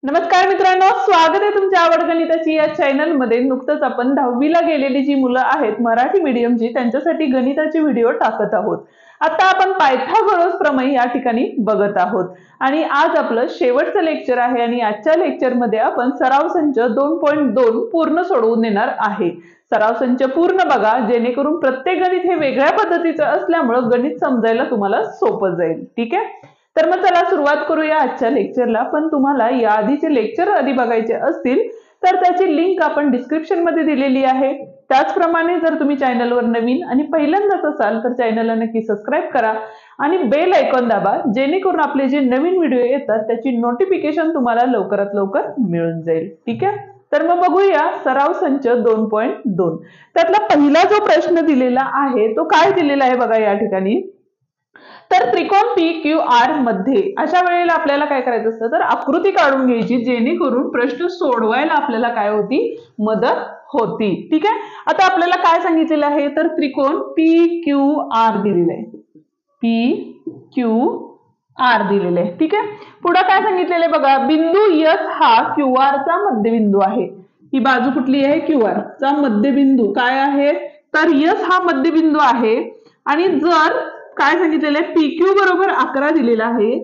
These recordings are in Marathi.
नमस्कार मित्रांनो, स्वागत आहे तुमच्या आवड गणिताची या चॅनल मध्ये। नुकतंच आपण 10वी ला गेलेली जी मुलं आहेत मराठी मीडियमची त्यांच्यासाठी गणिताचे व्हिडिओ टाकत आहोत। आता आपण पायथागोरस प्रमेय या ठिकाणी बघत आहोत आणि आज आपलं शेवटचं लेक्चर आहे आणि आजच्या लेक्चर मध्ये आपण सराव संच 2.2 पूर्ण सोडवून देणार आहे। सराव संच पूर्ण बघा, जेणेकरून प्रत्येक गणित हे वेगळ्या पद्धतीचं असल्यामुळे गणित समजायला तुम्हाला सोपं जाईल। ठीक आहे, तर मग चला सुरुवात करूया आजच्या लेक्चरला। पण तुम्हाला या आधीचे लेक्चर आधी बघायचे असतील तर त्याची लिंक आपण डिस्क्रिप्शन मध्ये दिलेली आहे। त्याचप्रमाणे जर तुम्ही चॅनलवर नवीन आणि पहिल्यांदाच असाल तर चॅनलला नक्की सबस्क्राइब करा आणि बेल आयकॉन दाबा, जेणेकरून आपले जे नवीन व्हिडिओ येतात त्याची नोटिफिकेशन तुम्हाला लवकरात लवकर मिळून जाईल। ठीक आहे, तर मग बघूया सराव संच 2.2 त्यातला पहिला जो प्रश्न दिलेला आहे तो काय दिलेला आहे बघा या ठिकाणी। तर त्रिकोण PQR मध्ये अशा वेळेला आपल्याला काय करायचं असतं तर आकृती काढून घ्यायची, जेणेकरून प्रश्न सोडवायला आपल्याला काय होती मदत होती। ठीक आहे, आता आपल्याला काय सांगितलेलं आहे तर त्रिकोण PQR दिलेला आहे, PQR दिलेला आहे। ठीक आहे, पुढे काय सांगितलेलं आहे बघा, बिंदू S हा QR चा मध्यबिंदू आहे। ही बाजू कुठली आहे QR चा मध्यबिंदू काय आहे तर S हा मध्यबिंदू आहे आणि जर काय सांगितलेलं आहे PQ बरोबर 11 दिलेला आहे।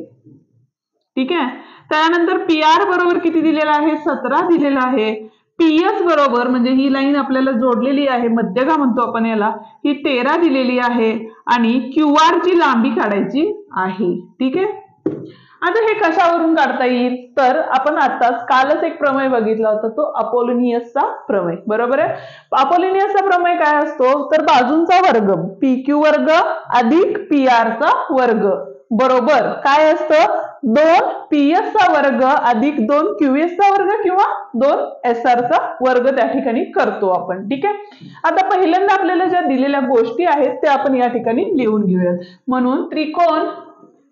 ठीक आहे, त्यानंतर PR बरोबर किती दिलेला आहे 17 दिलेला आहे। PS बरोबर म्हणजे ही लाईन आपल्याला जोडलेली आहे, मध्यगा म्हणतो आपण याला, ही 13 दिलेली आहे आणि QR ची लांबी काढायची आहे। ठीक आहे, आता हे कशावरून काढता येईल तर आपण आताच कालच एक प्रमेय बघितला होता, तो अपोलोनियसचा प्रमेय। बरोबर आहे, अपोलोनियसचा प्रमेय काय असतो तर बाजूंचा वर्ग PQ वर्ग अधिक PR चा वर्ग बरोबर काय असतं 2 PS चा वर्ग अधिक 2 QS चा वर्ग किंवा 2 SR चा वर्ग त्या ठिकाणी करतो आपण। ठीक आहे, आता पहिल्यांदा आपल्याला ज्या दिलेल्या गोष्टी आहेत त्या आपण या ठिकाणी लिहून घेऊयात। म्हणून त्रिकोण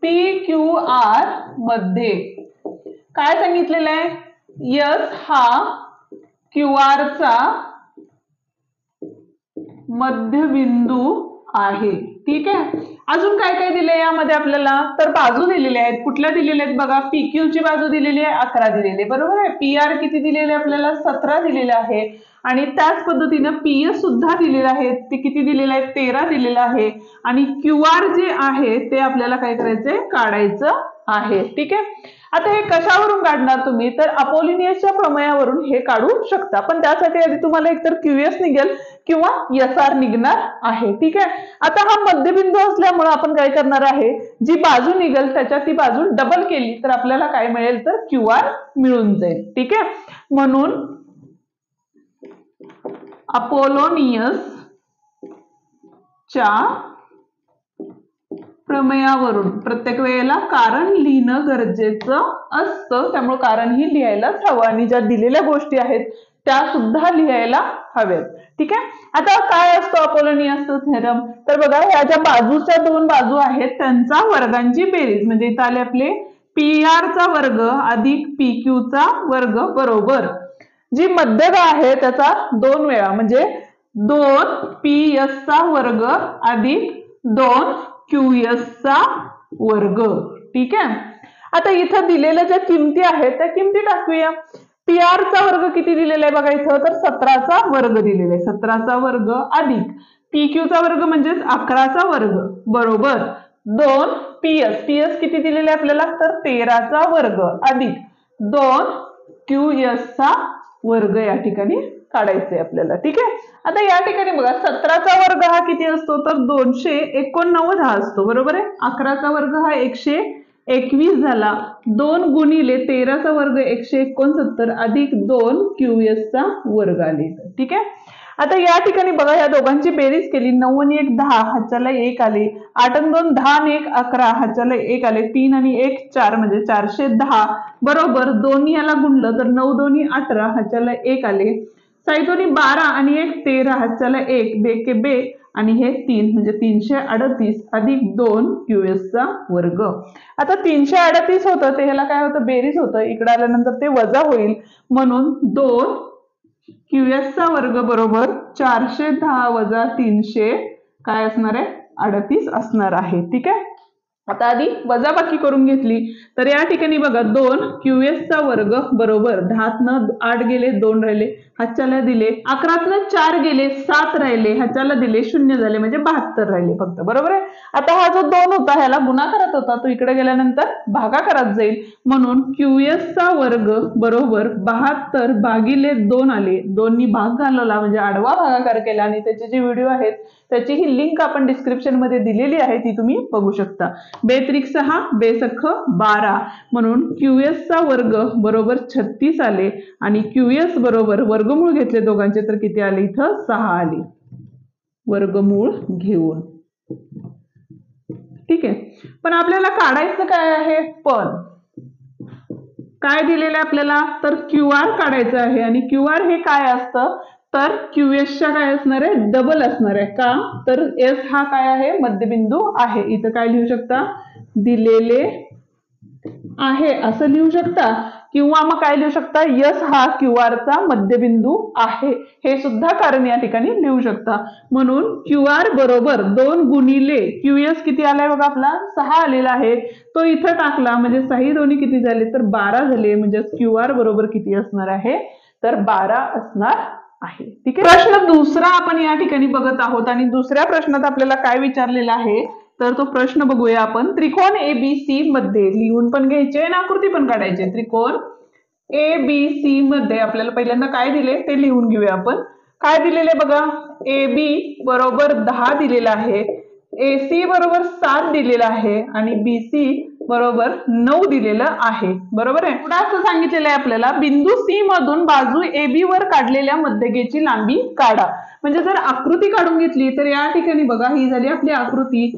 PQR मध्ये काय सांगितलेलं आहे S हा QR चा मध्यबिंदू आहे। ठीक आहे, अजून काय काय दिले यामध्ये आपल्याला तर बाजू दिलेल्या आहेत, कुठल्या दिलेल्या आहेत बघा, PQ ची बाजू दिलेली आहे 11 दिलेली आहे। बरोबर आहे, PR किती दिलेले आपल्याला 17 दिलेले आहे आणि त्याच पद्धतीने PS सुद्धा दिलेला आहे, ते किती दिलेले आहे 13 दिलेला आहे आणि QR जे आहे ते आपल्याला काय करायचंय काढायचं आहे। ठीक आहे, आता हे कशावरून काढणार तुम्ही तर अपोलोनियसच्या प्रमेयावरून हे काढू शकता, पण त्यासाठी आधी तुम्हाला एकतर QS निघेल किंवा SR निघणार आहे। ठीक आहे, आता हा मध्यबिंदू असल्यामुळे आपण काय करणार आहे, जी बाजू निघेल त्याच्यात ती बाजू डबल केली तर आपल्याला काय मिळेल तर QR मिळून जाईल। ठीक आहे, म्हणून अपोलोनियस च्या प्रमेयावरून प्रत्येक वेळेला कारण लिहिणं गरजेचं असतं, त्यामुळे कारण ही लिहायलाच हवं आणि ज्या दिलेल्या गोष्टी आहेत त्या सुद्धा लिहायला हव्यात। ठीक आहे, आता काय असतो अपोलोनियसचा थेरम तर बघा, ह्या ज्या बाजूच्या दोन बाजू आहेत त्यांचा वर्गांची बेरीज म्हणजे इथे आले आपले PR चा वर्ग अधिक PQ चा वर्ग बरोबर जी मध्यगा आहे त्याचा 2 वेळा म्हणजे 2 PS चा वर्ग अधिक 2 QS चा वर्ग। ठीक आहे, आता इथं दिलेल्या ज्या किमती आहेत त्या किमती टाकूया। PR चा वर्ग किती दिलेला आहे बघा इथं तर 17 चा वर्ग दिलेला आहे, 17 चा वर्ग अधिक PQ चा वर्ग म्हणजे 11 चा वर्ग बरोबर 2 PS किती दिलेले आहे आपल्याला तर 13 चा वर्ग अधिक 2 QS चा वर्ग या ठिकाणी काढायचे आपल्याला। ठीक आहे, आता या ठिकाणी बघा 17 चा वर्ग हा किती असतो तर 289 हा असतो। बरोबर आहे, 11 चा वर्ग हा 121 झाला, 2 गुणिले 13 चा वर्ग 169 अधिक 2 QS चा वर्ग आले। ठीक आहे, आता या ठिकाणी बघा या दोघांची बेरीज केली, 9 आणि 1 10 हाच्याला 1 आले, 8 आणि 2 10 आणि 1 11 हाच्याला 1 आले, 3 आणि 1 4 म्हणजे 410 बरोबर 2 याला गुणलं तर 9 2 18 हाच्याला 1 आले, 6 2 12 आणि 1 13 हाच्याला 1 बेके बे आणि हे 3 म्हणजे 338 अधिक 2 QS चा वर्ग। आता 338 होतं ते ह्याला काय होतं बेरीज होतं, इकडे आल्यानंतर ते वजा होईल म्हणून 2 QS चा वर्ग बरोबर 410 वजा 300 काय असणार आहे 38 असणार आहे। ठीक आहे, आता आधी वजाबाकी करून घेतली तर या ठिकाणी बघा 2 QS चा वर्ग बरोबर 10 8 गेले 2 राहिले हातच्याला दिले 11 4 गेले 7 राहिले हातच्याला दिले 0 झाले म्हणजे 72 राहिले फक्त बरोबर आहे। आता हा जो 2 होता ह्याला गुणाकारात होता तो इकडे गेल्यानंतर भागाकारात जाईल म्हणून QS चा वर्ग बरोबर 72 भागिले 2 आले 2 नी भाग घालवला म्हणजे आडवा भागाकार केला आणि त्याचे जे व्हिडिओ आहेत त्याची ही लिंक आपण डिस्क्रिप्शन मध्ये दिलेली आहे ती तुम्ही बघू शकता। 2 त्रिक 6 2 सख 12 म्हणून QS चा वर्ग बरोबर 36 आले आणि QS बरोबर वर्गमूळ घेतले दोघांचे तर किती आले इथं 6 आले वर्गमूळ घेऊन। ठीक आहे पण आपल्याला काढायचं काय आहे पण काय दिलेलं आहे आपल्याला तर QR काढायचं आहे आणि QR हे काय असतं तर QS च्या काय असणार आहे डबल असणार आहे का तर S हा काय आहे मध्यबिंदू आहे इथं काय लिहू शकता दिलेले आहे असं लिहू शकता किंवा मग काय लिहू शकता S हा QR चा मध्यबिंदू आहे हे सुद्धा कारण या ठिकाणी लिहू शकता म्हणून QR बरोबर 2 गुणिले QS किती आलाय बघा आपला 6 आलेला आहे तो इथं टाकला म्हणजे 6 दोन्ही किती झाले तर 12 झाले म्हणजे QR बरोबर किती असणार आहे तर 12 असणार आहे। ठीक आहे प्रश्न दुसरा आपण या ठिकाणी बघत आहोत आणि दुसऱ्या प्रश्नात आपल्याला काय विचारलेलं आहे तर तो प्रश्न बघूया आपण त्रिकोण ABC मध्ये लिहून पण घ्यायचे आणि आकृती पण काढायची। त्रिकोण ABC मध्ये आपल्याला पहिल्यांदा काय दिले ते लिहून घेऊया आपण काय दिलेले बघा AB बरोबर 10 दिलेला आहे AC बरोबर 7 दिलेला आहे आणि BC बरोबर 9 दिलेलं आहे बरोबर आहे। पुढे असं सांगितलेलं आहे आपल्याला बिंदू C मधून बाजू AB वर काढलेल्या मध्यगेची लांबी काढा म्हणजे जर आकृती काढून घेतली तर या ठिकाणी बघा ही झाली आपली आकृती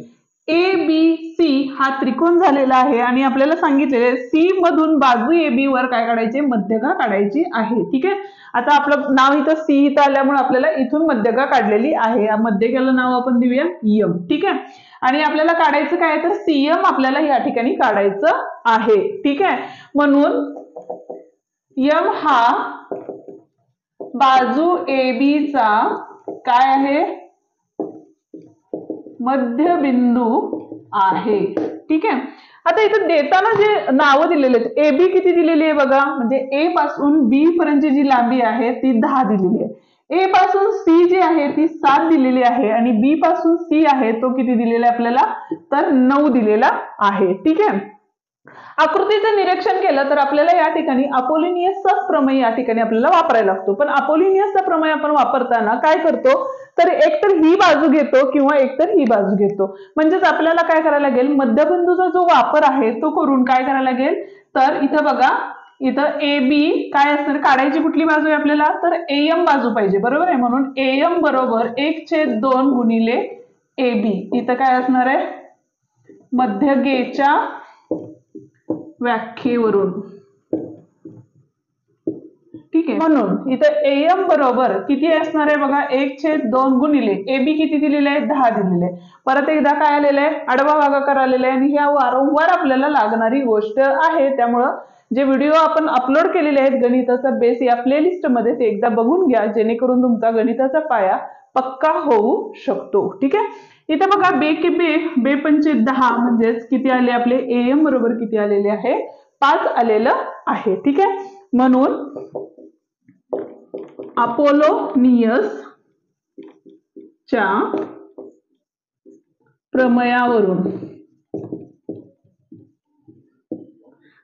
ABC हा त्रिकोण झालेला आहे आणि आपल्याला सांगितलेले C मधून बाजू AB वर काय काढायचे मध्यगा काढायची आहे। ठीक आहे आता आपलं नाव इथं C इथं आल्यामुळे आपल्याला इथून मध्यगा काढलेली आहे या मध्यगाला नाव आपण देऊया M ठीक आहे आणि आपल्याला काढायचं काय तर CM आपल्याला या ठिकाणी काढायचं आहे। ठीक आहे म्हणून M हा बाजू AB चा काय आहे मध्यबिंदू आहे। ठीक आहे आता इथं देताना जे नाव दिलेले आहेत AB किती दिलेली आहे बघा म्हणजे A पासून B पर्यंतची जी लांबी आहे ती 10 दिलेली आहे A पासून C जी आहे ती 7 दिलेली आहे आणि B पासून C आहे तो किती दिलेला आहे आपल्याला तर 9 दिलेला आहे। ठीक आहे आकृतीचं निरीक्षण केलं तर आपल्याला या ठिकाणी अपोलिनियसचा प्रमेय या ठिकाणी आपल्याला वापरायला लागतो पण अपोलिनियसचा प्रमेय आपण वापरताना काय करतो तर एकतर ही बाजू घेतो किंवा एकतर ही बाजू घेतो म्हणजेच आपल्याला काय करायला लागेल मध्यबिंदूचा जो वापर आहे तो करून काय करायला लागेल तर इथं बघा इथं AB काय असणार काढायची कुठली बाजू आहे आपल्याला तर AM बाजू पाहिजे बरोबर आहे म्हणून AM बरोबर 1/2 गुणिले AB इथं काय असणार आहे मध्यगेच्या व्याख्येवरून। ठीक आहे म्हणून इथं AM बरोबर किती असणार आहे बघा 1/2 गुणिले AB किती दिलेले आहे 10 दिलेले परत एकदा काय आलेलं आहे आडवा भागाकार आलेला आहे आणि ह्या वारंवार आपल्याला लागणारी गोष्ट आहे त्यामुळं जे व्हिडिओ आपण अपलोड केलेले आहेत गणिताचा बेस या प्लेलिस्ट मध्ये ते एकदा बघून घ्या जेणेकरून तुमचा गणिताचा पाया पक्का होऊ शकतो। ठीक आहे इथे बघा बे के बे 5 10 म्हणजेच किती आले आपले AM बरोबर किती आलेले आहे 5 आलेलं आहे। ठीक आहे म्हणून अपोलोनियस च्या प्रमेयावरून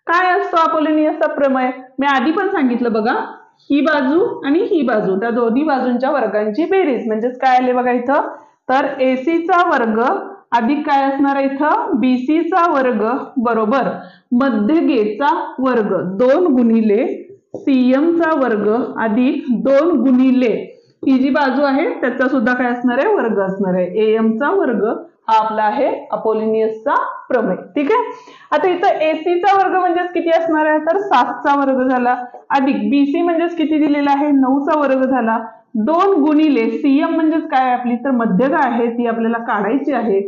काय असतो अपोलिनियसचा प्रमेय मी आधी पण सांगितलं बघा ही बाजू आणि ही बाजू त्या दोन्ही बाजूंच्या वर्गांची बेरीज म्हणजेच काय आले बघा इथं तर AC चा वर्ग अधिक काय असणार आहे इथं BC चा वर्ग बरोबर मध्यगेचा वर्ग 2 गुणिले CM चा वर्ग अधिक 2 गुणिले ही जी बाजू आहे त्याचा सुद्धा काय असणार आहे वर्ग असणार आहे AM चा वर्ग हा आपला आहे अपोलिनियसचा प्रमेय। ठीक आहे आता इथं AC चा वर्ग म्हणजे किती असणार आहे तर 7 चा वर्ग झाला अधिक BC म्हणजे किती दिलेला आहे 9 चा वर्ग झाला 2 गुणिले CM म्हणजे काय आपली तर मध्यगा आहे ती आपल्याला काढायची आहे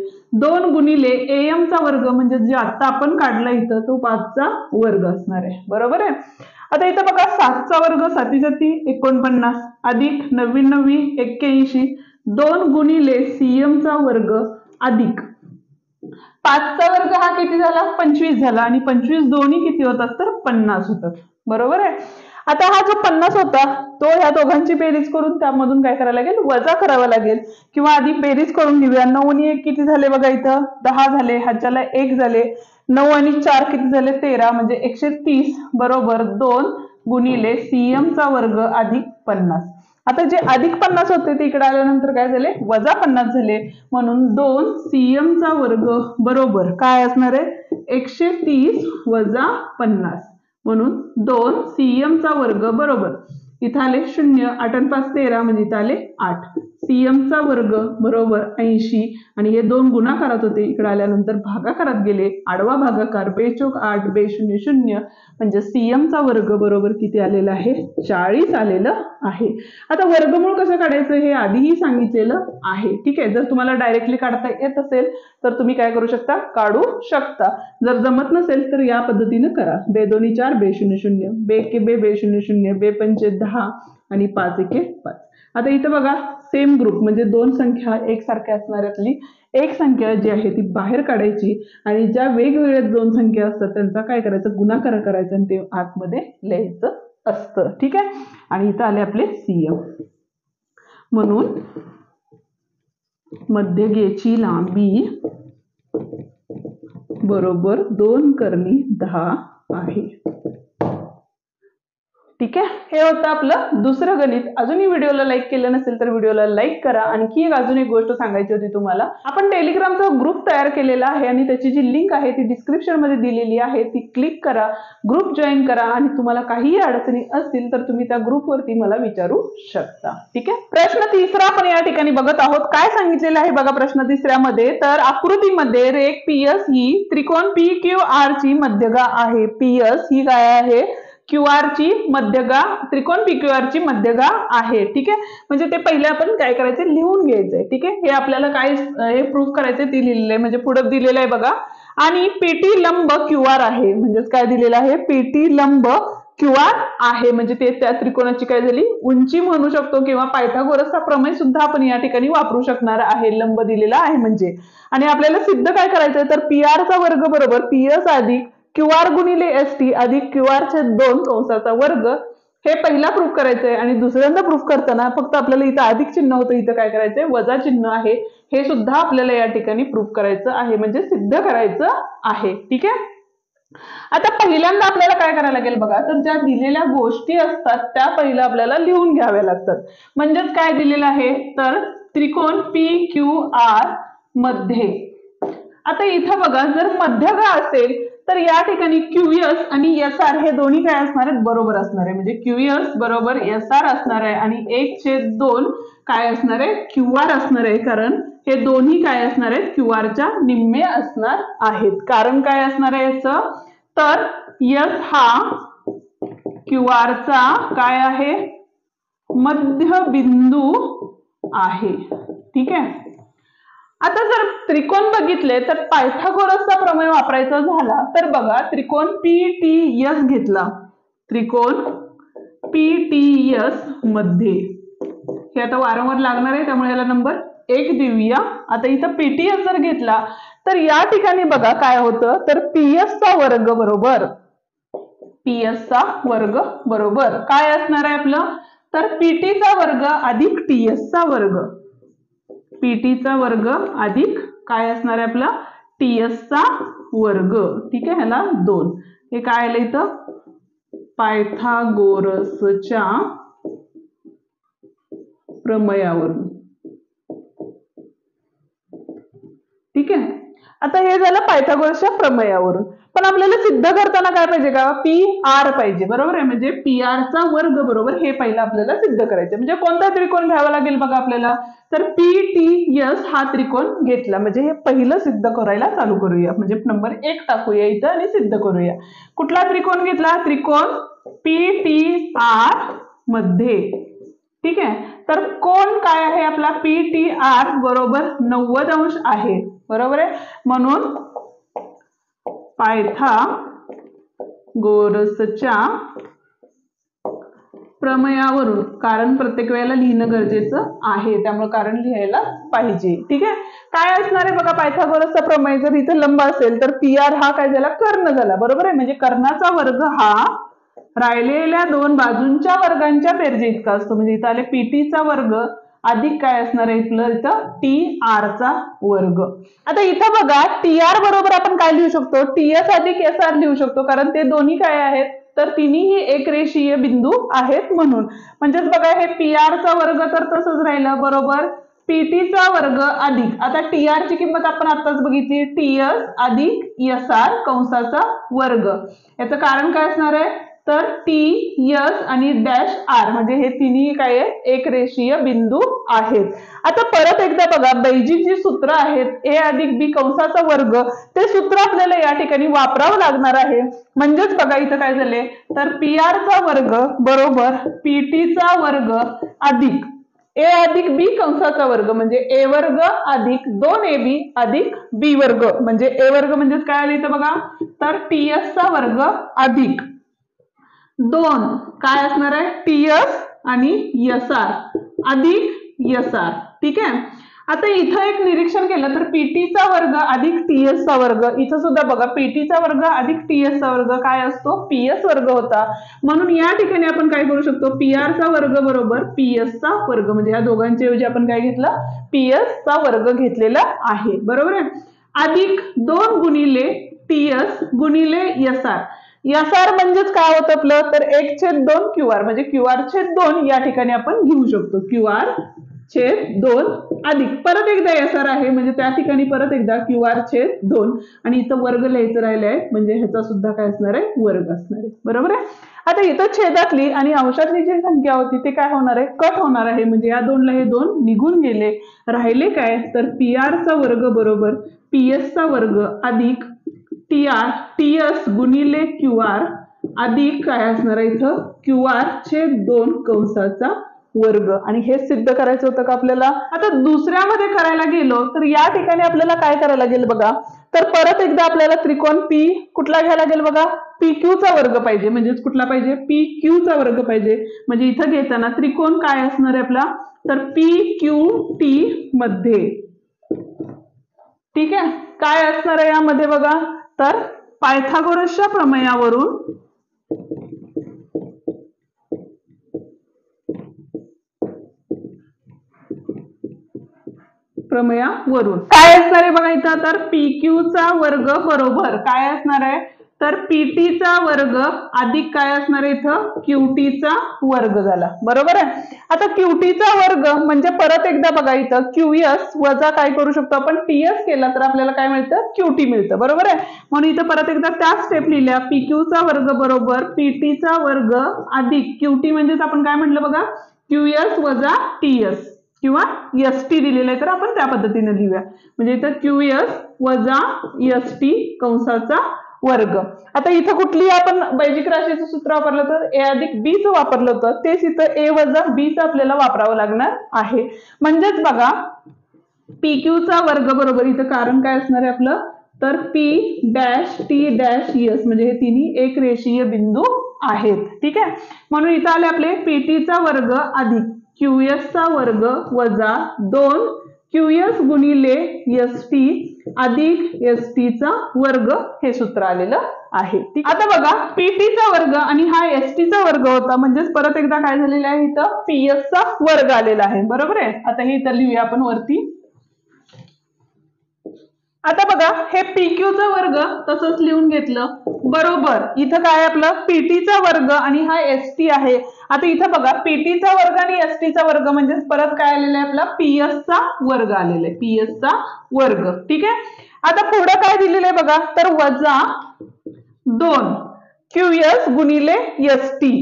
2 गुणिले AM चा वर्ग म्हणजे जे आता आपण काढला इथं तो 5 चा वर्ग असणार आहे बरोबर आहे। आता इथं बघा 7 चा वर्ग 7 7 49 अधिक 99 81 2 गुणिले CM चा वर्ग अधिक 5चा वर्ग हा किती झाला 25 झाला आणि 25 दोन्ही किती होतात तर 50 होतात. बरोबर आहे. आता हा जो 50 होता तो ह्या दोघांची बेरीज करून त्यामधून काय करायला लागेल वजा करावा लागेल किंवा आधी बेरीज करून घेऊया. 9 आणि 1 किती झाले बघा इथं 10 झाले, ह्याच्याला 1 झाले, 9 आणि 4 किती झाले 13 म्हणजे 130 बरोबर 2 गुणिले CM चा वर्ग अधिक 50. आता जे अधिक 50 होते ते इकडे आल्यानंतर काय झाले वजा 50 झाले म्हणून 2 CM चा वर्ग बरोबर काय असणार आहे 130 वजा 50 म्हणून 2 CM चा वर्ग बरोबर इथं आले 0 8 आणि 5 13 म्हणजे इथं आले 8 CM चा वर्ग बरोबर 80 आणि हे दोन गुणाकारात होते इकडे आल्यानंतर भागाकारात गेले आडवा भागाकार बेचोक 8 बे 0 0 म्हणजे CM चा वर्ग बरोबर किती आलेला आहे 40 आलेलं आहे. आता वर्गमूळ कसं काढायचं हे आधीही सांगितलेलं आहे. ठीक आहे. जर तुम्हाला डायरेक्टली काढता येत असेल तर तुम्ही काय करू शकता काढू शकता. जर जमत नसेल तर या पद्धतीने करा. बे 2 4 बे 0 0 बे के बे बे 0 0 बे 5 10 आणि 5 एके 5. आता इथं बघा सेम ग्रुप म्हणजे दोन संख्या एकसारख्या असणाऱ्यातली एक संख्या जी आहे ती बाहेर काढायची आणि ज्या वेगवेगळ्या दोन संख्या असतात त्यांचा काय करायचं गुणाकार करायचा आणि ते आतमध्ये लिहायचं असतं. ठीक आहे. आणि इथं आले आपले CM म्हणून मध्यगेची लांबी बरोबर 2 कर्णी 10 आहे. ठीक आहे. हे होतं आपलं दुसरं गणित. अजूनही व्हिडिओला लाईक केलं नसेल तर व्हिडिओला लाईक करा. आणखी अजून एक गोष्ट सांगायची होती तुम्हाला. आपण टेलिग्रामचा ग्रुप तयार केलेला आहे आणि त्याची जी लिंक आहे ती डिस्क्रिप्शन मध्ये दिलेली आहे. ती क्लिक करा, ग्रुप जॉईन करा आणि तुम्हाला काहीही अडचणी असतील तर तुम्ही त्या ग्रुपवरती मला विचारू शकता. ठीक आहे. प्रश्न तिसरा आपण या ठिकाणी बघत आहोत. काय सांगितलेलं आहे बघा प्रश्न तिसऱ्यामध्ये तर आकृतीमध्ये रेख PS ही त्रिकोण PQR ची मध्यगा आहे. PS ही काय आहे QR ची मध्यगा त्रिकोण PQR ची मध्यगा आहे. ठीक आहे. म्हणजे ते पहिले आपण काय करायचे लिहून घ्यायचंय. ठीक आहे. हे आपल्याला काय हे प्रूफ करायचं ते लिहिलेलं आहे म्हणजे पुढे दिलेलं आहे बघा. आणि PT लंब QR आहे म्हणजेच काय दिलेलं आहे PT लंब QR आहे म्हणजे ते त्या त्रिकोणाची काय झाली उंची म्हणू शकतो किंवा पायथागोरसचा प्रमेय सुद्धा आपण या ठिकाणी वापरू शकणार आहे. लंब दिलेला आहे म्हणजे आणि आपल्याला सिद्ध काय करायचंय तर PR चा वर्ग बरोबर PS अधिक QR गुणिले ST अधिक QR छेद 2 कंसाचा वर्ग हे पहिला प्रूफ करायचंय आणि दुसऱ्यांदा प्रूफ करताना फक्त आपल्याला इथं अधिक चिन्ह होतं इथं काय करायचंय वजा चिन्ह आहे हे सुद्धा आपल्याला या ठिकाणी प्रूफ करायचं आहे म्हणजे सिद्ध करायचं आहे. ठीक आहे. आता पहिल्यांदा आपल्याला काय करायला लागेल बघा तर ज्या दिलेल्या गोष्टी असतात त्या पहिल्या आपल्याला लिहून घ्याव्या लागतात. म्हणजेच काय दिलेलं आहे तर त्रिकोण PQR मध्ये आता इथं बघा जर मध्यगा असेल तर या ठिकाणी QS आणि SR हे दोन्ही काय असणार आहेत बरोबर असणार आहे म्हणजे QS बरोबर SR असणार आहे आणि 1/2 काय असणार आहे QR असणार आहे कारण हे दोन्ही काय असणार आहेत QR च्या निम्मे असणार आहेत. कारण काय असणार आहे याचं तर S हा QR चा काय आहे मध्यबिंदू आहे. ठीक आहे. आता जर त्रिकोण बघितले तर पायथागोरसचा प्रमेय वापरायचा झाला तर बघा त्रिकोण PTS घेतला त्रिकोण PTS मध्ये हे आता वारंवार लागणार आहे त्यामुळे याला नंबर 1 देऊया. आता इथं PTS जर घेतला तर या ठिकाणी बघा काय होतं तर PS चा वर्ग बरोबर PS चा वर्ग बरोबर काय असणार आहे आपलं तर PT चा वर्ग अधिक TS चा वर्ग PT चा वर्ग अधिक काय असणार आहे आपला TS चा वर्ग. ठीक आहे. ह्याला 2 हे काय आलं इथं पायथागोरसच्या प्रमेयावरून. ठीक आहे. आता हे झालं पायथागोरसच्या प्रमेयावरून पण आपल्याला सिद्ध करताना काय पाहिजे का PR पाहिजे बरोबर आहे म्हणजे PR चा वर्ग बरोबर हे पहिलं आपल्याला सिद्ध करायचं म्हणजे कोणता त्रिकोण घ्यावा लागेल बघा आपल्याला तर PTS हा त्रिकोण घेतला म्हणजे हे पहिलं सिद्ध करायला चालू करूया म्हणजे नंबर 1 टाकूया इथं आणि सिद्ध करूया. कुठला त्रिकोण घेतला त्रिकोण PTR मध्ये. ठीक आहे. तर कोण काय आहे आपला PTR बरोबर 90 अंश आहे बरोबर आहे म्हणून पायथागोरसच्या प्रमेयावरून कारण प्रत्येक वेळेला लिहिणं गरजेचं आहे, त्यामुळे कारण लिहायला पाहिजे. ठीक आहे. काय असणार आहे बघा, पायथागोरसचा प्रमेय जर इथे लंब असेल तर PR हा काय झाला, कर्ण झाला. बरोबर आहे. म्हणजे कर्णाचा वर्ग हा राहिलेल्या दोन बाजूंच्या वर्गांच्या बेरजे इतका असतो. म्हणजे इथं आले PT चा वर्ग अधिक काय असणार आहे इथं TR चा वर्ग. आता इथं बघा TR बरोबर आपण काय लिहू शकतो, TS अधिक SR लिहू शकतो, कारण ते दोन्ही काय आहेत तर तिन्ही एक रेषीय बिंदू आहेत म्हणून. म्हणजेच बघा हे PR चा वर्ग तर तसंच राहिलं बरोबर, PT चा वर्ग अधिक, आता TR ची किंमत आपण आताच बघितली, TS अधिक SR कंसाचा वर्ग. याचं कारण काय असणार आहे तर TS आणि डॅश R म्हणजे हे तिन्ही काय आहे एक रेषीय बिंदू आहेत. आता परत एकदा बघा, बेजिक जी सूत्र आहेत A अधिक B कंसाचा वर्ग, ते सूत्र आपल्याला या ठिकाणी वापरावं लागणार आहे. म्हणजेच बघा इथं काय झाले तर PR चा वर्ग बरोबर PT चा वर्ग अधिक A अधिक B कंसाचा वर्ग म्हणजे A वर्ग अधिक 2AB अधिक B वर्ग, म्हणजे A वर्ग म्हणजेच काय आलं इथं बघा तर TS चा वर्ग अधिक 2 काय असणार आहे TS आणि SR अधिक SR. ठीक आहे. आता इथं एक निरीक्षण केलं तर PT चा वर्ग अधिक TS चा वर्ग, इथं सुद्धा बघा PT चा वर्ग अधिक TS चा वर्ग काय असतो PS वर्ग होता. म्हणून या ठिकाणी आपण काय करू शकतो, PR चा वर्ग बरोबर PS चा वर्ग, म्हणजे या दोघांच्या ऐवजी आपण काय घेतलं PS चा वर्ग घेतलेला आहे. बरोबर आहे. अधिक 2 गुणिले TS गुणिले SR. SR म्हणजेच काय होतं आपलं तर 1/2 QR, म्हणजे QR/2 या ठिकाणी आपण घेऊ शकतो. QR/2 अधिक परत एकदा SR आहे, म्हणजे त्या ठिकाणी परत एकदा QR/2 आणि इथं वर्ग लिहायचं राहिलं आहे, म्हणजे ह्याचा सुद्धा काय असणार आहे वर्ग असणार आहे. बरोबर आहे. आता इथं छेदातली आणि अंशातली जी संख्या होती ते काय होणार आहे कट होणार आहे, म्हणजे या दोनला हे दोन निघून गेले, राहिले काय तर PR चा वर्ग बरोबर PS चा वर्ग अधिक TS गुणिले QR अधिक काय असणार आहे इथं QR/2 कंसाचा वर्ग. आणि हे सिद्ध करायचं होतं का आपल्याला. आता दुसऱ्यामध्ये करायला गेलो तर या ठिकाणी आपल्याला काय करायला लागेल बघा, तर परत एकदा आपल्याला त्रिकोण P कुठला घ्यायला लागेल बघा, PQ चा वर्ग पाहिजे, म्हणजेच कुठला पाहिजे PQ चा वर्ग पाहिजे. म्हणजे इथं घेताना त्रिकोण काय असणार आहे आपला तर PQT मध्ये. ठीक आहे. काय असणार आहे यामध्ये बघा तर पायथागोरसच्या प्रमेयावरून काय असणार आहे बघा इथं तर PQ चा वर्ग बरोबर काय असणार आहे तर PT चा वर्ग अधिक काय असणार आहे इथं QT चा वर्ग झाला. बरोबर आहे. आता QT चा वर्ग म्हणजे परत एकदा बघा इथं QS वजा काय करू शकतो आपण TS केला तर आपल्याला काय मिळतं QT मिळतं. बरोबर आहे. म्हणून इथं परत एकदा त्याच स्टेप लिहिल्या, PQ चा वर्ग बरोबर PT चा वर्ग अधिक QT म्हणजेच आपण काय म्हटलं बघा QS वजा TS किंवा ST दिलेलं आहे तर आपण त्या पद्धतीने लिहूया. म्हणजे इथं QS वजा ST कंसाचा वर्ग. आता इथं कुठली आपण बैजिक राशीचं सूत्र वापरलं तर A अधिक B चं वापरलं होतं, तेच इथं A वजा B चं आपल्याला वापरावं लागणार आहे. म्हणजेच बघा PQ चा वर्ग बरोबर इथं कारण काय असणार आहे आपलं तर P-T-S म्हणजे हे तिन्ही एक रेषीय बिंदू आहेत. ठीक आहे. म्हणून इथं आले आपले PT चा वर्ग अधिक QS चा वर्ग वजा 2 QS गुणिले ST अधिक ST चा वर्ग हे सूत्र आलेलं आहे. आता बघा PT चा वर्ग आणि हा ST चा वर्ग होता, म्हणजेच परत एकदा काय झालेलं आहे इथं PS चा वर्ग आलेला आहे. बरोबर आहे. आता हे इथं लिहूया आपण वरती. आता बघा हे PQ चा वर्ग तसंच लिहून घेतलं बरोबर, इथं काय आपलं PT चा वर्ग आणि हा ST आहे. आता इथं बघा PT चा वर्ग आणि ST चा वर्ग म्हणजे परत काय आलेलं आहे आपला PS चा वर्ग आलेला आहे, PS चा वर्ग. ठीक आहे. आता पुढे काय दिलेलं आहे बघा तर वजा 2 QS गुणिले ST.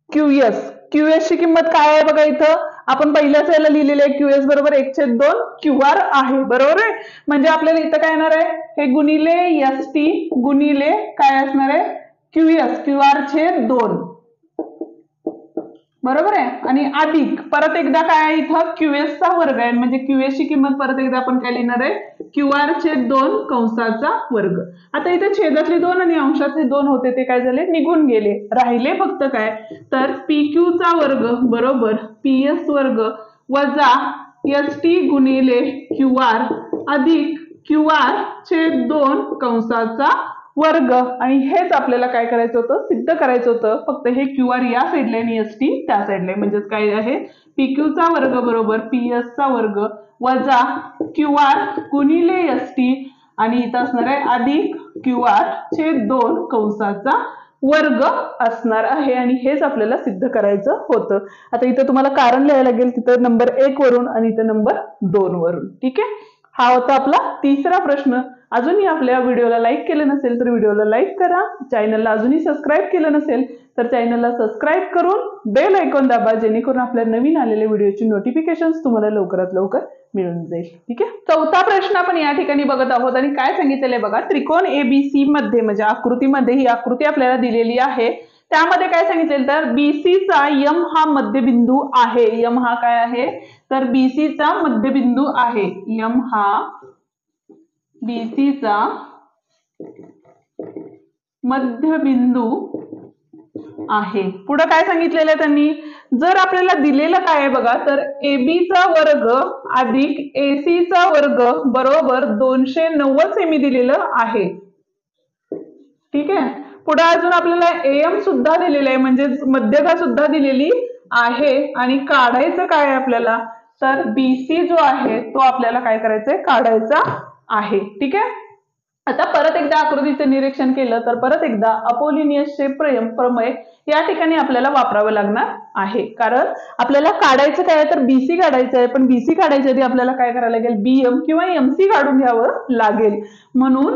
QS ची किंमत काय आहे बघा इथं आपण पहिल्याच वेळेला लिहिलेलं आहे QS बरोबर 1/2 QR आहे. बरोबर आहे. म्हणजे आपल्याला इथं काय येणार आहे हे गुणिले ST गुणिले काय असणार आहे QS QR/2. बरोबर आहे. आणि अधिक परत एकदा काय आहे इथं QS चा वर्ग आहे, म्हणजे QS ची किंमत परत एकदा आपण काय लिहिणार आहे QR छेद 2 कंसाचा वर्ग. आता इथे छेदातले 2 आणि अंशातले 2 होते ते काय झाले, निघून गेले. राहिले फक्त काय, तर PQ चा वर्ग बरोबर PS वर्ग वजा ST गुणिले QR अधिक QR छेद 2 कंसाचा वर्ग. आणि हेच आपल्याला काय करायचं होतं, सिद्ध करायचं होतं. फक्त हे QR या साईडला आणि ST त्या साईडला, म्हणजेच काय आहे, PQ चा वर्ग बरोबर PS चा वर्ग वजा QR गुणिले ST आणि इथं असणार आहे अधिक QR छेद 2 कंसाचा वर्ग असणार आहे. आणि हेच आपल्याला सिद्ध करायचं होतं. आता इथं तुम्हाला कारण लिहायला लागेल, तिथं नंबर 1 वरून आणि इथं नंबर 2 वरून. ठीक आहे, हा होता आपला तिसरा प्रश्न. अजूनही आपल्या व्हिडिओला लाईक केलं नसेल तर व्हिडिओला लाईक करा. चॅनलला अजूनही सबस्क्राईब केलं नसेल तर चॅनलला सबस्क्राईब करून बेल आयकॉन दाबा, जेणेकरून आपल्या नवीन आलेल्या व्हिडिओची नोटिफिकेशन्स तुम्हाला लवकरात लवकर मिळून जाईल. ठीक आहे, चौथा प्रश्न आपण या ठिकाणी बघत आहोत. आणि काय सांगितलेलं आहे बघा, त्रिकोण ABC मध्ये म्हणजे आकृतीमध्ये, ही आकृती आपल्याला दिलेली आहे. त्यामध्ये काय सांगितलेलं, तर BC चा M हा मध्यबिंदू आहे. M हा काय आहे, तर BC चा मध्यबिंदू आहे. M हा BC चा मध्यबिंदू आहे. पुढे काय सांगितलेलं आहे त्यांनी, जर आपल्याला दिलेलं काय आहे बघा, तर AB चा वर्ग अधिक AC चा वर्ग बरोबर 290 सेमी दिलेलं आहे. ठीक आहे, पुढे अजून आपल्याला AM सुद्धा दिलेलं आहे, म्हणजे मध्यगा सुद्धा दिलेली आहे. आणि काढायचं काय आहे आपल्याला, तर BC जो आहे तो आपल्याला काय करायचंय, काढायचा आहे. ठीक आहे, आता परत एकदा आकृतीचं निरीक्षण केलं तर परत एकदा अपोलिनियसचे प्रमेय या ठिकाणी आपल्याला वापरावं लागणार आहे. कारण आपल्याला काढायचं काय आहे, तर BC काढायचं आहे. पण BC काढायच्या आधी आपल्याला काय करायला लागेल, BM किंवा MC काढून घ्यावं लागेल. म्हणून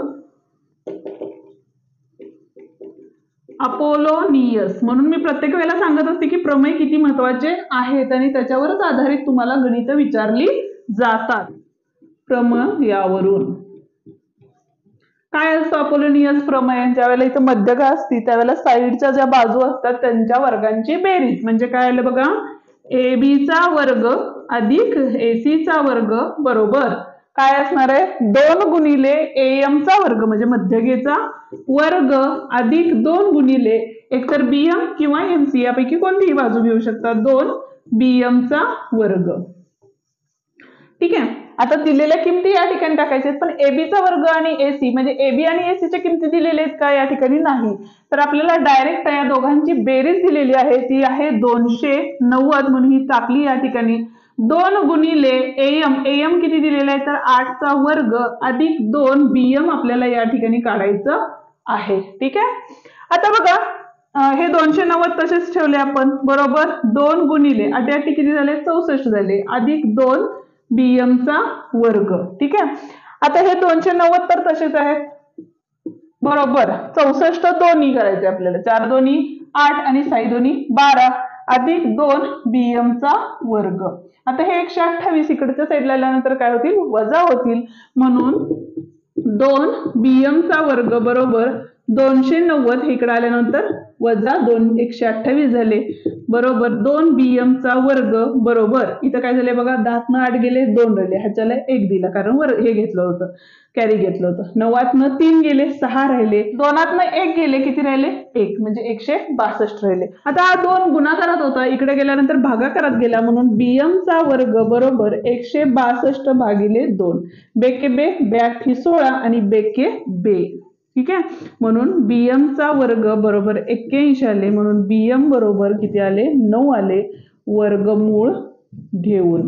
अपोलोनियस, म्हणून मी प्रत्येक वेळेला सांगत असते की प्रमेय किती महत्वाचे आहेत आणि त्याच्यावरच आधारित तुम्हाला गणित विचारली जातात. प्रमेयावरून काय असतं अपोलोनियस प्रमेय, ज्या वेळेला इथं मध्यगा असती त्यावेळेला साईडच्या ज्या बाजू असतात त्यांच्या वर्गांची बेरीज, म्हणजे काय आलं बघा, AB चा वर्ग अधिक AC चा वर्ग बरोबर काय असणार आहे, 2 गुणिले AM चा वर्ग म्हणजे मध्यगेचा वर्ग अधिक 2 गुणिले एकतर BM किंवा MC यापैकी कोणतीही बाजू घेऊ शकता, 2 BM चा वर्ग. ठीक आहे, आता दिलेल्या किमती या ठिकाणी टाकायच्या आहेत. पण AB चा वर्ग आणि AC म्हणजे AB आणि AC च्या किमती दिलेल्या आहेत का, या ठिकाणी नाही. तर आपल्याला डायरेक्ट या दोघांची बेरीज दिलेली आहे, ती आहे 290, म्हणून ही टाकली या ठिकाणी. 2 गुणिले AM किती दिलेलं आहे, तर 8 चा वर्ग अधिक 2 BM आपल्याला या ठिकाणी काढायचं आहे. ठीक आहे, आता बघा हे 290 तसेच ठेवले आपण बरोबर. 2 गुणिले 8 किती झाले, 64 झाले अधिक 2 BM चा वर्ग. ठीक आहे, आता हे 290 तर तसेच आहेत बरोबर. 64 दोन्ही करायचे आपल्याला, 4 दोन्ही 8 आणि 6 दोन्ही 12 अधिक 2 BM चा वर्ग. आता हे 128 इकडच्या साईडला आल्यानंतर काय होतील, वजा होतील. म्हणून 2 BM चा वर्ग बरोबर 290 इकडे आल्यानंतर वजा 2 128 झाले बरोबर 2 BM चा वर्ग बरोबर इथं काय झाले बघा, 10 8 गेले 2 राहिले, ह्याच्याला 1 दिला कारण वर हे घेतलं होतं, कॅरी घेतलं होतं. 9 3 गेले 6 राहिले, 2 1 गेले किती राहिले 1, म्हणजे 162 राहिले. आता हा 2 गुणाकारात होता, इकडे गेल्यानंतर भागाकारात गेला, म्हणून BM चा वर्ग बरोबर 162 भागिले 2. बेके बे 8 16 आणि बेके बे. ठीक आहे, म्हणून BM चा वर्ग बरोबर 81 आले, म्हणून BM बरोबर किती आले, 9 आले वर्गमूळ घेऊन.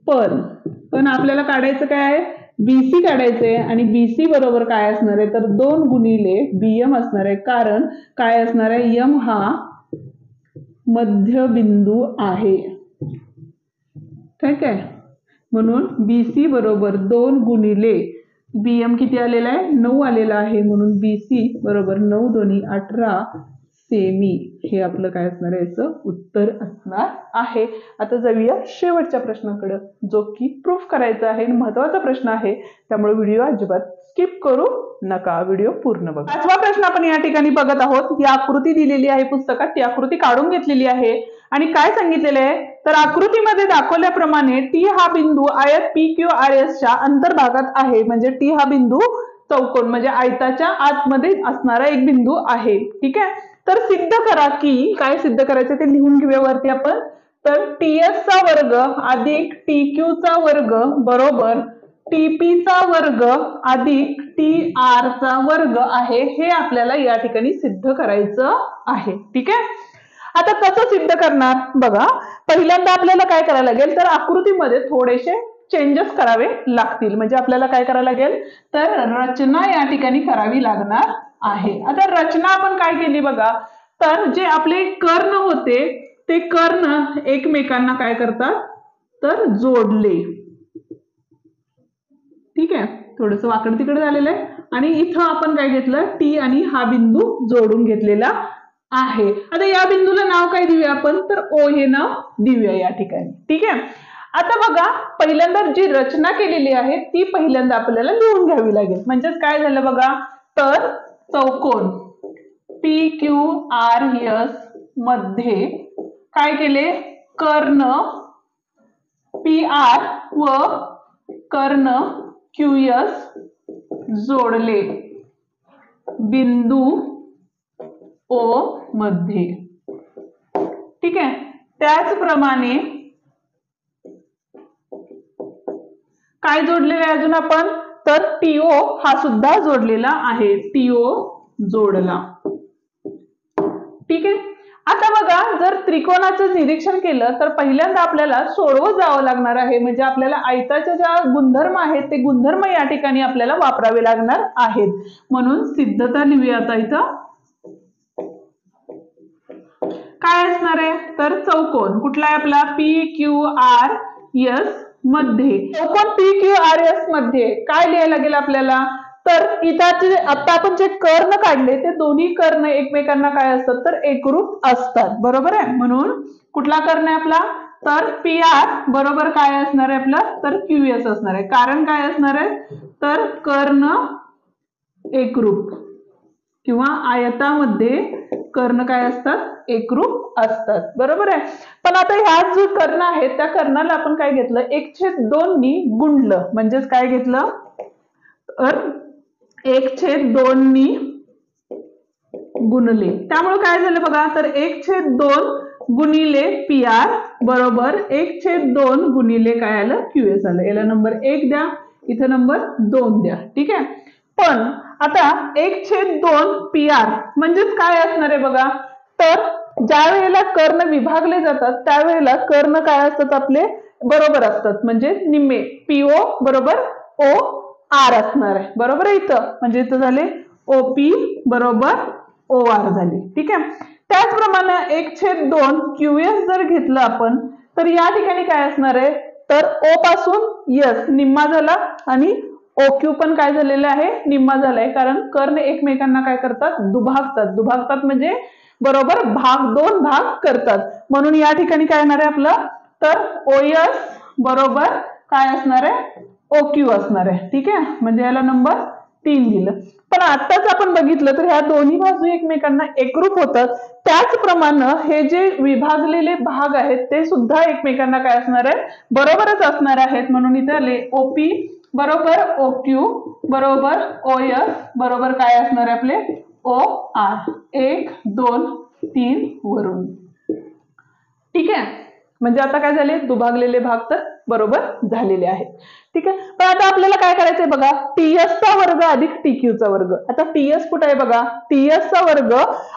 पण आपल्याला काढायचं काय आहे, BC काढायचंय आणि BC बरोबर काय असणार आहे, तर 2 गुणिले BM असणार आहे. कारण काय असणार आहे, M हा मध्यबिंदू आहे. ठीक आहे, म्हणून BC बरोबर 2 गुणिले BM किती आलेला आहे, 9 आलेला आहे, म्हणून BC बरोबर 9 दोन्ही 18 सेमी हे आपलं काय असणार आहे, याचं उत्तर असणार आहे. आता जाऊया शेवटच्या प्रश्नाकडे, जो की प्रूफ करायचा आहे, महत्वाचा प्रश्न आहे, त्यामुळे व्हिडिओ अजिबात स्किप करू नका, व्हिडिओ पूर्ण बघा. 5वा प्रश्न आपण या ठिकाणी बघत आहोत. ही आकृती दिलेली आहे पुस्तकात, ती आकृती काढून घेतलेली आहे आणि काय सांगितलेलं आहे तर आकृतीमध्ये दाखवल्याप्रमाणे टी हा बिंदू आयत PQRS च्या अंतर्भागात आहे. म्हणजे टी हा बिंदू चौकोन म्हणजे आयताच्या आतमध्ये असणारा एक बिंदू आहे. ठीक आहे, तर सिद्ध करा की काय सिद्ध करायचं ते लिहून घेऊया वरती आपण. तर TS चा वर्ग अधिक TQ चा वर्ग बरोबर TP चा वर्ग अधिक TR चा वर्ग आहे, हे आपल्याला या ठिकाणी सिद्ध करायचं आहे. ठीक आहे, आता कसं सिद्ध करणार बघा. पहिल्यांदा आपल्याला काय करायला लागेल तर आकृतीमध्ये थोडेसे चेंजेस करावे लागतील. म्हणजे आपल्याला काय करायला लागेल तर रचना या ठिकाणी करावी लागणार आहे. आता रचना आपण काय केली बघा, तर जे आपले कर्ण होते ते कर्ण एकमेकांना काय करतात तर जोडले. ठीक आहे, थोडंसं वाकड तिकडे झालेलं आहे आणि इथं आपण काय घेतलं टी आणि हा बिंदू जोडून घेतलेला आहे. आता या बिंदूला नाव काय देऊया आपण तर ओ हे नाव देऊया या ठिकाणी. ठीक आहे, आता बघा पहिल्यांदा जी रचना केलेली आहे ती पहिल्यांदा आपल्याला लिहून घ्यावी लागेल. म्हणजेच काय झालं बघा तर चौकोन PQRS मध्ये काय केले कर्ण PR व कर्ण QS जोडले बिंदू O मध्ये. ठीक आहे, त्याचप्रमाणे काय जोडलेलं आहे अजून आपण तर TO हा सुद्धा जोडलेला आहे. TO जोडला. ठीक आहे, आता बघा जर त्रिकोणाचं निरीक्षण केलं तर पहिल्यांदा आपल्याला सोडवत जावं लागणार आहे. म्हणजे आपल्याला आयताच्या ज्या गुणधर्म आहेत ते गुणधर्म या ठिकाणी आपल्याला वापरावे लागणार आहेत. म्हणून सिद्धता लिहूया आता इथं. काय असणार आहे तर चौकोन कुठला आहे आपला PQRS मध्ये. चौकोन PQRS मध्ये काय लिहायला लागेल आपल्याला तर इथं आता आपण जे कर्ण काढले ते दोन्ही कर्ण एकमेकांना काय असतात तर एकरूप असतात. बरोबर आहे, म्हणून कुठला कर्ण आहे आपला तर PR बरोबर काय असणार आहे आपला तर QS असणार आहे. कारण काय असणार आहे तर कर्ण एकरूप किंवा आयतामध्ये कर्ण काय असतात एकरूप असतात. बरोबर आहे, पण आता ह्या जो कर्ण आहेत त्या कर्णाला आपण काय घेतलं 1/2 नी गुणलं. म्हणजेच काय घेतलं तर 1/2 नी गुणले. त्यामुळे काय झालं बघा तर 1/2 गुणिले PR बरोबर 1/2 गुणिले काय आलं QS आलं. याला नंबर 1 द्या, इथं नंबर 2 द्या. ठीक आहे, पण आता 1/2 PR म्हणजेच काय असणार आहे बघा तर ज्या वेळेला कर्ण विभागले जातात त्यावेळेला कर्ण काय असतात आपले बरोबर असतात. म्हणजे निम्मे PO बरोबर OR असणार आहे. बरोबर आहे इथं, म्हणजे इथं झाले OP बरोबर OR झाले. ठीक आहे, त्याचप्रमाणे 1/2 QS जर घेतलं आपण तर या ठिकाणी काय असणार आहे तर O पासून S निम्मा झाला आणि OQ पण काय झालेलं आहे निम्मा झालाय. कारण कर्ण एकमेकांना काय करतात दुभागतात. दुभागतात म्हणजे बरोबर दोन भाग करतात. म्हणून या ठिकाणी काय येणार आहे आपलं तर OS बरोबर काय असणार आहे OQ असणार आहे. ठीक आहे, म्हणजे याला नंबर 3 दिलं. पण आताच आपण बघितलं तर ह्या दोन्ही बाजू एकमेकांना एकरूप होतात. त्याचप्रमाणे हे जे विभागलेले भाग आहेत ते सुद्धा एकमेकांना काय असणार आहे बरोबरच असणार आहेत. म्हणून इथे आले OP बरोबर OQ बरोबर OS बरोबर काय असणार आहे आपले OR 1 2 3 वरून. ठीक आहे, म्हणजे आता काय झाले दुभागलेले भाग तर बरोबर झालेले आहेत. ठीक आहे, पण आता आपल्याला काय करायचंय बघा TS चा वर्ग अधिक TQ चा वर्ग. आता TS कुठे आहे बघा TS चा वर्ग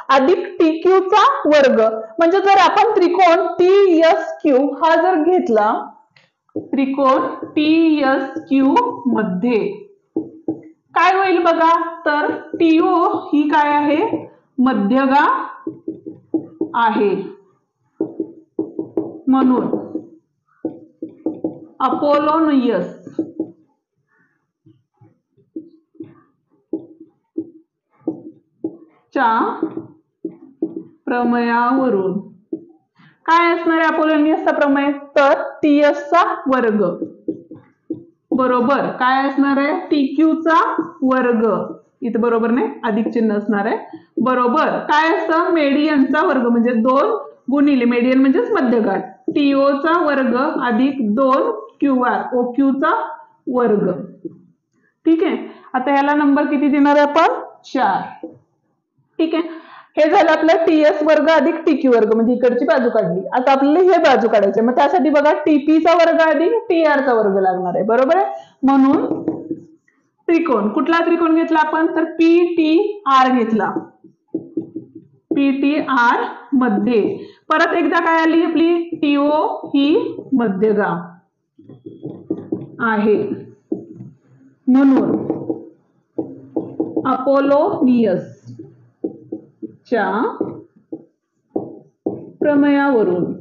अधिक TQ चा वर्ग. म्हणजे जर आपण त्रिकोण TSQ हा जर घेतला त्रिकोण TSQ मध्ये काय होईल बघा तर TO ही काय आहे मध्यगा आहे. म्हणून अपोलोनियस च्या प्रमेयावरून काय असणार आहे अपोलोनियसचा प्रमेय तर TS चा वर्ग बरोबर काय असणार आहे TQ चा वर्ग. इथे बरोबर नाही अधिक चिन्ह असणार आहे. बरोबर काय असतं मेडियनचा वर्ग म्हणजे 2 गुणिले मेडियन म्हणजेच मध्यगाठ TO चा वर्ग अधिक 2 QR OQ चा वर्ग. ठीक आहे. आता याला नंबर किती देणार आहे आपण 4. ठीक आहे. हे झालं आपलं TS वर्ग अधिक TQ वर्ग म्हणजे इकडची बाजू काढली. आता आपल्याला हे बाजू काढायची मग त्यासाठी बघा TP चा वर्ग अधिक TR चा वर्ग लागणार आहे. बरोबर आहे. म्हणून त्रिकोण कुठला त्रिकोण घेतला आपण तर PTR घेतला. PTR मध्ये परत एकदा काय आली आपली TO ही मध्यगा आहे म्हणून अपोलोनियस च्या प्रमेयावरून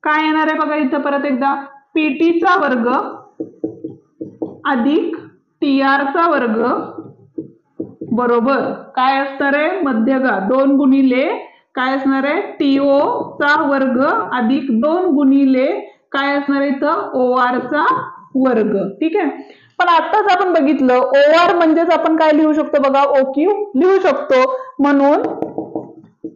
काय येणार आहे बघा इथं परत एकदा PT चा वर्ग अधिक TR चा वर्ग बरोबर काय असणार आहे मध्यगा 2 गुणिले काय असणार आहे TO चा वर्ग अधिक 2 गुणिले काय असणार आहे इथं OR चा वर्ग. ठीक आहे. पण आताच आपण बघितलं OR म्हणजेच आपण काय लिहू शकतो बघा OQ लिहू शकतो म्हणून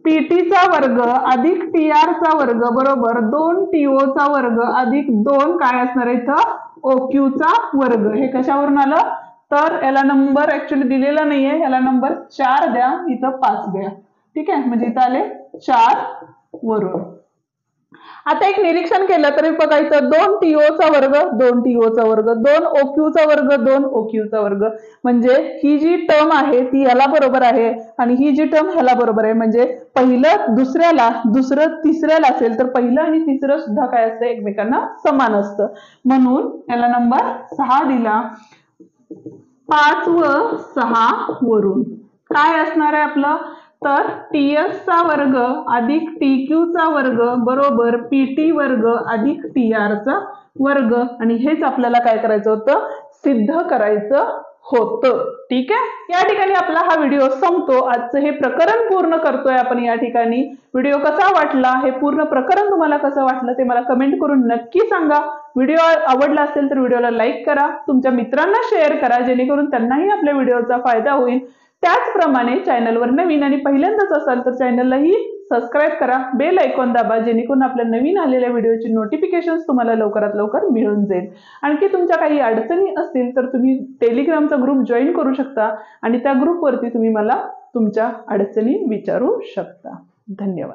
PT चा वर्ग अधिक TR चा वर्ग बरोबर 2 TO चा वर्ग अधिक 2 काय असणार आहे इथं OQ चा वर्ग. हे कशावरून आलं तर याला नंबर ऍक्च्युअली दिलेला नाहीये याला नंबर 4 द्या इथं 5 द्या. ठीक आहे म्हणजे इथं आले 4 वरून. आता एक निरीक्षण केलं तरी बघा इथं 2 TO चा वर्ग 2 TO चा वर्ग 2 OQ चा वर्ग 2 OQ चा वर्ग म्हणजे ही जी टर्म आहे ती याला बरोबर आहे आणि ही जी टर्म ह्याला बरोबर आहे म्हणजे पहिलं दुसऱ्याला दुसरं तिसऱ्याला असेल तर पहिलं आणि तिसरं सुद्धा काय असतं एकमेकांना समान असतं म्हणून याला नंबर 6 दिला. 5 व 6 वरून काय असणार आहे आपलं तर TS चा वर्ग अधिक TQ चा वर्ग बरोबर PT वर्ग अधिक TR चा वर्ग आणि हेच आपल्याला काय करायचं होतं सिद्ध करायचं होतं. ठीक आहे. या ठिकाणी आपला हा व्हिडिओ संपतो. आजचं हे प्रकरण पूर्ण करतोय आपण या ठिकाणी. व्हिडिओ कसा वाटला हे पूर्ण प्रकरण तुम्हाला कसं वाटलं ते मला कमेंट करून नक्की सांगा. व्हिडिओ आवडला असेल तर व्हिडिओला लाईक करा तुमच्या मित्रांना शेअर करा जेणेकरून त्यांनाही आपल्या व्हिडिओचा फायदा होईल. त्याचप्रमाणे चॅनलवर नवीन आणि पहिल्यांदाच असाल तर चॅनललाही सबस्क्राईब करा बेल आयकॉन दाबा जेणेकरून आपल्या नवीन आलेल्या व्हिडिओची नोटिफिकेशन तुम्हाला लवकरात लवकर मिळून जाईल. आणखी तुमच्या काही अडचणी असतील तर तुम्ही टेलिग्रामचा ग्रुप जॉईन करू शकता आणि त्या ग्रुपवरती तुम्ही मला तुमच्या अडचणी विचारू शकता. धन्यवाद.